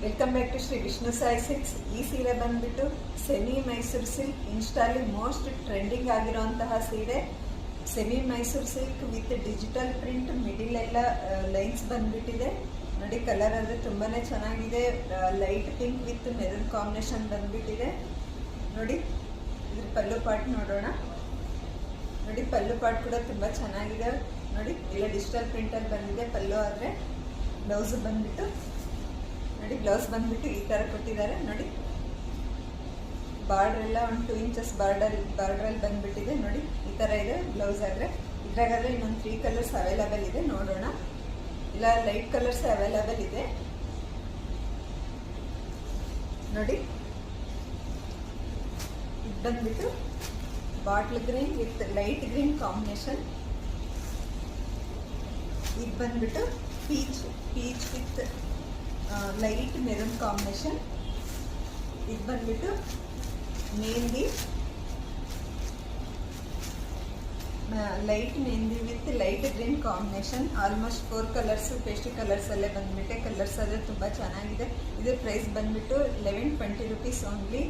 Welcome back to Shri Vishnu Sai silks. ಈ ಸೀರೆ ಬಂದ್ಬಿಟ್ಟು ಸೆಮಿ ಮೈಸೂರು ಸಿಲ್ಕ್, ಇನ್ಸ್ಟಾಲಿ ಮೋಸ್ಟ್ ಟ್ರೆಂಡಿಂಗ್ ಆಗಿರುವಂತಹ ಸೀರೆ. Semi Mysuru silk with digital print, middle ಎಲ್ಲ ಲೈನ್ಸ್ ಬಂದ್ಬಿಟ್ಟಿದೆ ನೋಡಿ. ಕಲರ್ ಆದರೆ ತುಂಬಾನೇ ಚೆನ್ನಾಗಿದೆ. Light pink with maroon combination ಬಂದ್ಬಿಟ್ಟಿದೆ ನೋಡಿ. ಇದ್ರ ಪಲ್ಲು ಪಾರ್ಟ್ ನೋಡೋಣ ನೋಡಿ. ಪಲ್ಲು ಪಾರ್ಟ್ ಕೂಡ ತುಂಬಾ ಚೆನ್ನಾಗಿದೆ ನೋಡಿ. ಇಲ್ಲ ಡಿಜಿಟಲ್ ಪ್ರಿಂಟಲ್ಲಿ ಬಂದಿದೆ ಪಲ್ಲು. ಆದರೆ ಬ್ಲೌಸ್ ಬಂದ್ಬಿಟ್ಟು ನೋಡಿ, ಬ್ಲೌಸ್ ಬಂದ್ಬಿಟ್ಟು ಈ ತರ ಕೊಟ್ಟಿದ್ದಾರೆ ನೋಡಿ. ಬಾರ್ಡರ್ ಎಲ್ಲ ಒಂದು 2 ಇಂಚಸ್ ಬಾರ್ಡರಲ್ಲಿ ಬಂದ್ಬಿಟ್ಟಿದೆ ನೋಡಿ. ಈ ತರ ಇದೆ ಬ್ಲೌಸ್. ಆದ್ರೆ ಇದ್ರಾಗಾದ್ರೆ ಇನ್ನೊಂದು 3 ಕಲರ್ಸ್ ಅವೈಲೇಬಲ್ ಇದೆ, ನೋಡೋಣ. ಇಲ್ಲ ಲೈಟ್ ಕಲರ್ಸ್ ಅವೈಲೇಬಲ್ ಇದೆ ನೋಡಿ. ಇದು ಬಂದ್ಬಿಟ್ಟು bottle green with light green combination. ಇದು ಬಂದ್ಬಿಟ್ಟು peach with light maroon combination. ಇದು ಬಂದ್ಬಿಟ್ಟು mehndi, light mehndi with light green combination. Almost 4 colours pastel colours ಅಲ್ಲೇ ಬಂದ್ಬಿಟ್ಟೆ. ಕಲರ್ಸ್ ಆದರೆ ತುಂಬ ಚೆನ್ನಾಗಿದೆ. ಇದ್ರ ಪ್ರೈಸ್ ಬಂದ್ಬಿಟ್ಟು 1120 ರುಪೀಸ್ ಓನ್ಲಿ.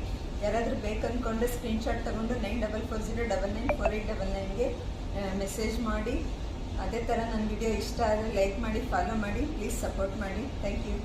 ಯಾರಾದರೂ ಬೇಕಂದ್ಕೊಂಡ್ರೆ ಸ್ಕ್ರೀನ್ಶಾಟ್ ತಗೊಂಡು 9440994899ಗೆ ಮೆಸೇಜ್ ಮಾಡಿ. ಅದೇ ಥರ ನನ್ನ ವಿಡಿಯೋ ಇಷ್ಟ ಆದರೆ ಲೈಕ್ ಮಾಡಿ, ಫಾಲೋ ಮಾಡಿ, ಪ್ಲೀಸ್ ಸಪೋರ್ಟ್ ಮಾಡಿ. Thank you.